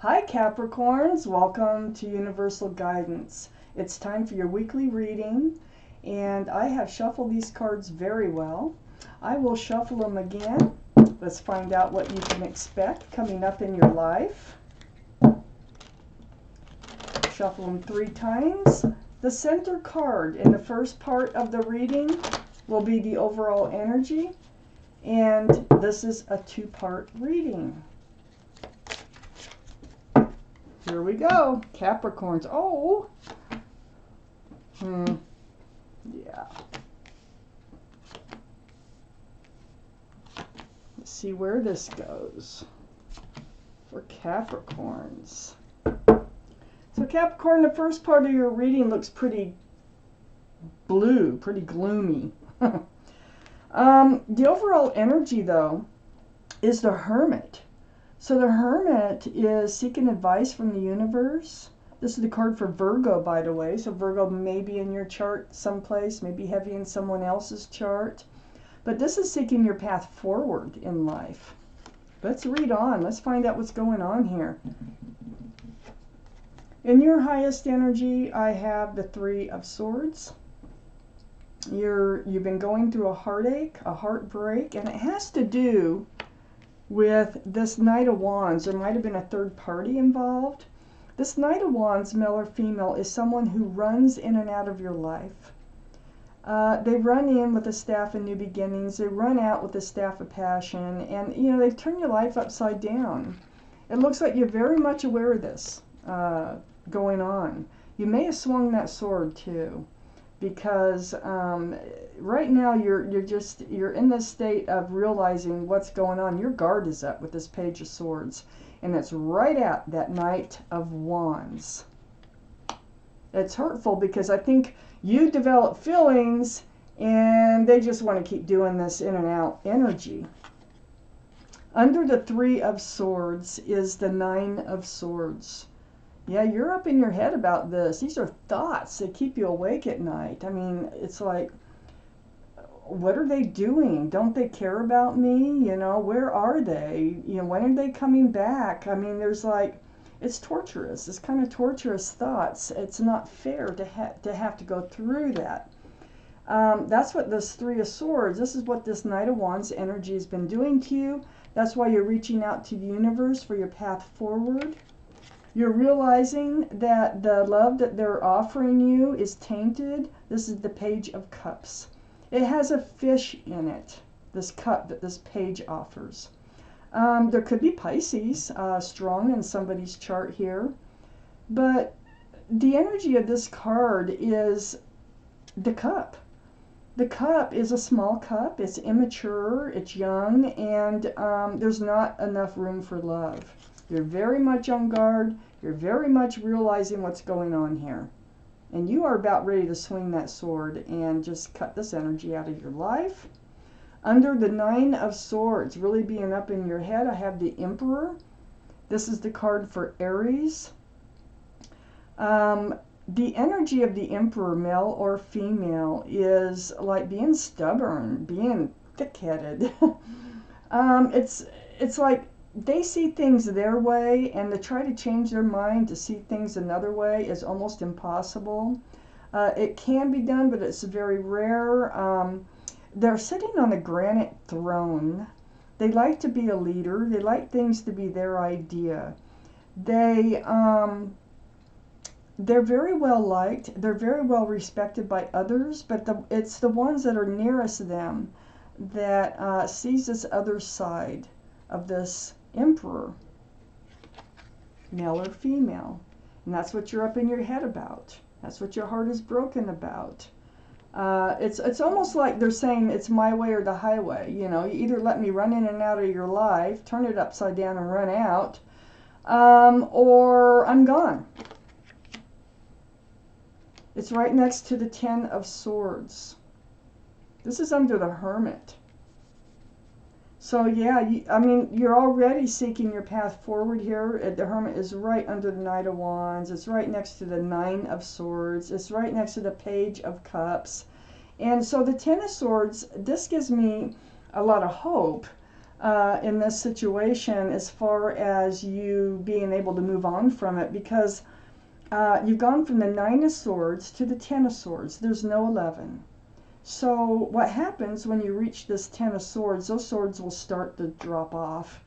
Hi Capricorns, welcome to Universal Guidance. It's time for your weekly reading, and I have shuffled these cards very well. I will shuffle them again. Let's find out what you can expect coming up in your life. Shuffle them 3 times. The center card in the first part of the reading will be the overall energy, and this is a 2-part reading. Here we go, Capricorns. Oh, yeah. Let's see where this goes for Capricorns. So Capricorn, the first part of your reading looks pretty blue, pretty gloomy. The overall energy, though, is the Hermit. So the Hermit is seeking advice from the universe. This is the card for Virgo, by the way. So Virgo may be in your chart someplace, maybe heavy in someone else's chart. But this is seeking your path forward in life. Let's read on. Let's find out what's going on here. In your highest energy, I have the 3 of Swords. You've been going through a heartache, a heartbreak, and it has to do with this Knight of Wands. There might have been a third party involved. This Knight of Wands, male or female, is someone who runs in and out of your life. They run in with the staff of new beginnings. They run out with the staff of passion. And, they turn your life upside down. It looks like you're very much aware of this going on. You may have swung that sword, too. Because right now you're in this state of realizing what's going on. Your guard is up with this Page of Swords, and it's right at that Knight of Wands. It's hurtful because I think you develop feelings and they just want to keep doing this in and out energy. Under the 3 of Swords is the 9 of Swords. Yeah, you're up in your head about this. These are thoughts that keep you awake at night. I mean, it's like, what are they doing? Don't they care about me? Where are they? When are they coming back? I mean, there's like, it's torturous. It's kind of torturous thoughts. It's not fair to have to go through that. That's what this 3 of Swords, this is what this Knight of Wands energy has been doing to you. That's why you're reaching out to the universe for your path forward. You're realizing that the love that they're offering you is tainted. This is the Page of Cups. It has a fish in it, this cup that this page offers. There could be Pisces strong in somebody's chart here. But the energy of this card is the cup. The cup is a small cup. It's immature, it's young, and there's not enough room for love. You're very much on guard. You're very much realizing what's going on here. And you are about ready to swing that sword and just cut this energy out of your life. Under the 9 of Swords, really being up in your head, I have the Emperor. This is the card for Aries. The energy of the Emperor, male or female, is like being stubborn, being thick-headed. It's like they see things their way, and to try to change their mind to see things another way is almost impossible. It can be done, but it's very rare. They're sitting on a granite throne. They like to be a leader. They like things to be their idea. They're very well liked. They're very well respected by others, but it's the ones that are nearest them that sees this other side of this Emperor, male or female. And that's what you're up in your head about. That's what your heart is broken about. It's almost like they're saying it's my way or the highway. You either let me run in and out of your life, turn it upside down and run out, or I'm gone. It's right next to the 10 of Swords. This is under the Hermit. So yeah, you're already seeking your path forward here. The Hermit is right under the Knight of Wands. It's right next to the 9 of Swords. It's right next to the Page of Cups. And so the 10 of Swords, this gives me a lot of hope in this situation as far as you being able to move on from it, because you've gone from the Nine of Swords to the Ten of Swords. There's no 11. So what happens when you reach this Ten of Swords, those swords will start to drop off.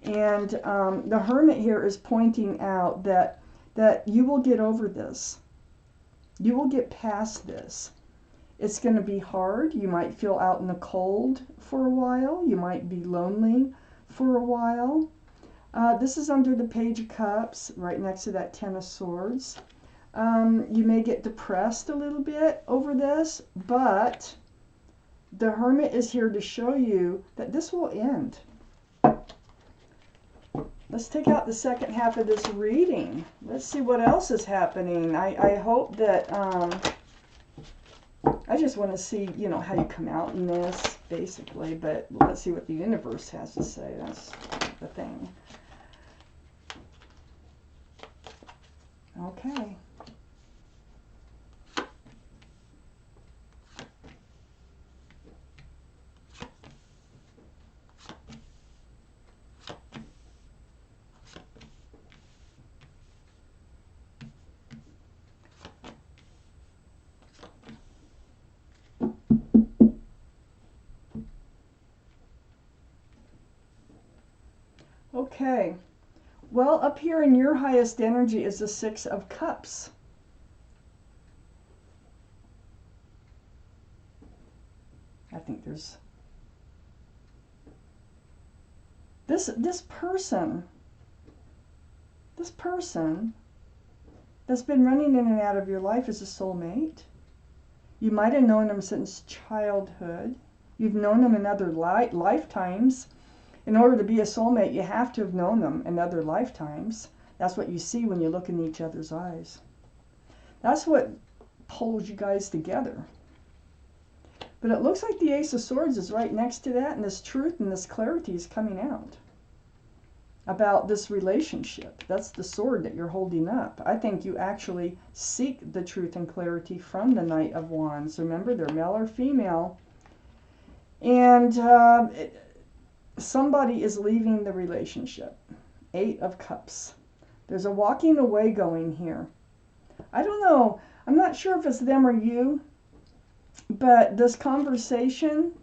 And the Hermit here is pointing out that you will get over this. You will get past this. It's going to be hard. You might feel out in the cold for a while. You might be lonely for a while. This is under the Page of Cups, right next to that Ten of Swords. You may get depressed a little bit over this, but the Hermit is here to show you that this will end. Let's take out the second half of this reading. Let's see what else is happening. I hope that, I just want to see, you know, how you come out in this, basically, but let's see what the universe has to say. That's the thing. Okay. Okay. Well, up here in your highest energy is the Six of Cups. I think there's this person that's been running in and out of your life is a soulmate. You might have known them since childhood. You've known them in other lifetimes. In order to be a soulmate, you have to have known them in other lifetimes. That's what you see when you look in each other's eyes. That's what pulls you guys together. But it looks like the Ace of Swords is right next to that, and this truth and this clarity is coming out about this relationship. That's the sword that you're holding up. I think you actually seek the truth and clarity from the Knight of Wands. Remember, they're male or female. And somebody is leaving the relationship. Eight of Cups. There's a walking away going here. I don't know. I'm not sure if it's them or you. But this conversation,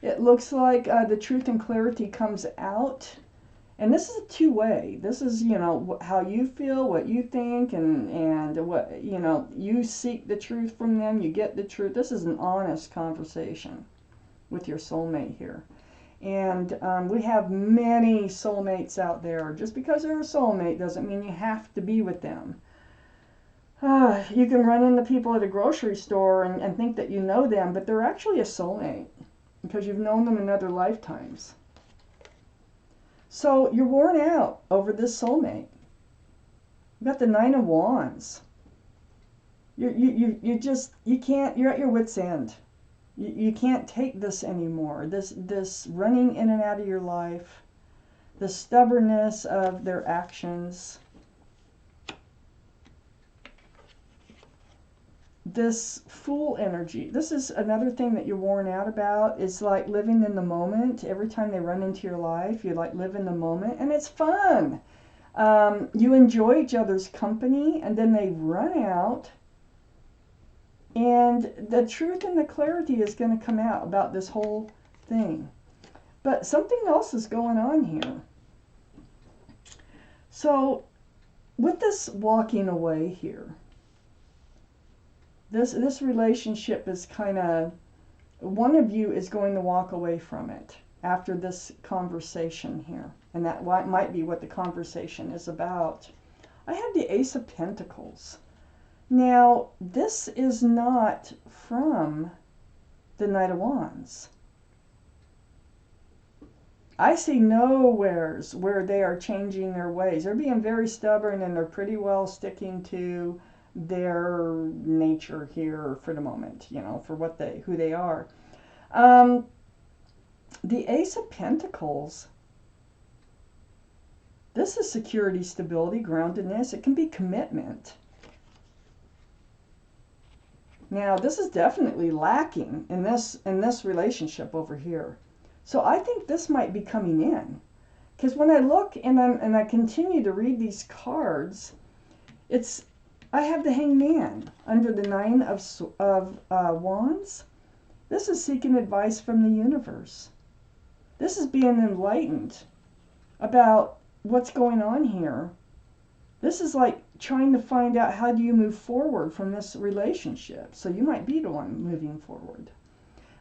it looks like the truth and clarity comes out. And this is a two-way. This is, you know, how you feel, what you think, and what, you know, you seek the truth from them, you get the truth. This is an honest conversation with your soulmate here. And we have many soulmates out there. Just because they're a soulmate doesn't mean you have to be with them. You can run into people at a grocery store and think that you know them, but they're actually a soulmate because you've known them in other lifetimes. So you're worn out over this soulmate. You've got the Nine of Wands. You can't, you're at your wit's end. You can't take this anymore. This running in and out of your life, the stubbornness of their actions, this Fool energy. This is another thing that you're worn out about. Is like living in the moment. Every time they run into your life, you like live in the moment, and it's fun. You enjoy each other's company, and then they run out, and the truth and the clarity is going to come out about this whole thing. But something else is going on here. So with this walking away here, this relationship is kind of, one of you is going to walk away from it after this conversation here. And that might be what the conversation is about. I have the Ace of Pentacles. Now, this is not from the Knight of Wands. I see nowheres where they are changing their ways. They're being very stubborn, and they're pretty well sticking to their nature here for the moment, you know, for what who they are. The Ace of Pentacles, this is security, stability, groundedness. It can be commitment. Now, this is definitely lacking in this relationship over here. So I think this might be coming in. Because when I look and I continue to read these cards, I have the Hangman under the Nine of Wands. This is seeking advice from the universe. This is being enlightened about what's going on here. This is like trying to find out, how do you move forward from this relationship. So you might be the one moving forward.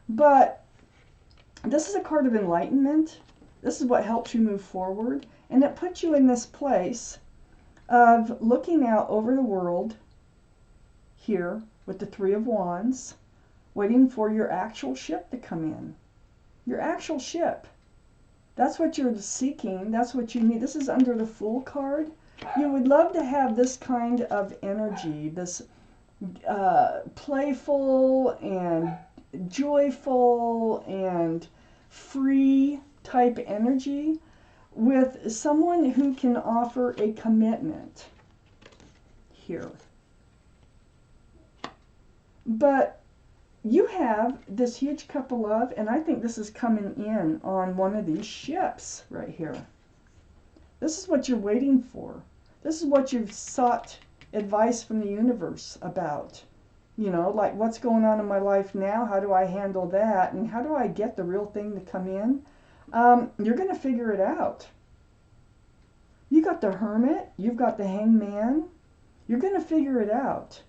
But this is a card of enlightenment. This is what helps you move forward. And it puts you in this place of looking out over the world here with the Three of Wands, waiting for your actual ship to come in. Your actual ship. That's what you're seeking. That's what you need. This is under the Fool card. You would love to have this kind of energy, this playful and joyful and free type energy with someone who can offer a commitment here. But you have this huge cup of love, and I think this is coming in on one of these ships right here. This is what you're waiting for. This is what you've sought advice from the universe about. You know, like, what's going on in my life now? How do I handle that? And how do I get the real thing to come in? You're going to figure it out. You got the Hermit. You've got the Hangman. You're going to figure it out.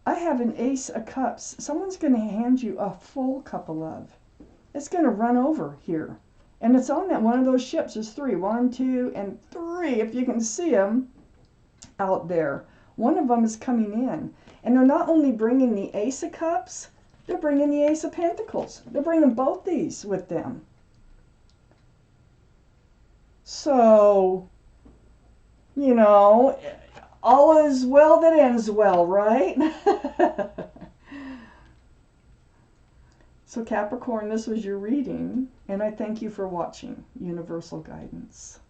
I have an Ace of Cups. Someone's going to hand you a full cup of love. It's going to run over here. And it's on that one of those ships. There's three. 1, 2, and 3, if you can see them out there. One of them is coming in. And they're not only bringing the Ace of Cups, they're bringing the Ace of Pentacles. They're bringing both these with them. So, you know, all is well that ends well, right? So Capricorn, this was your reading, and I thank you for watching Universal Guidance.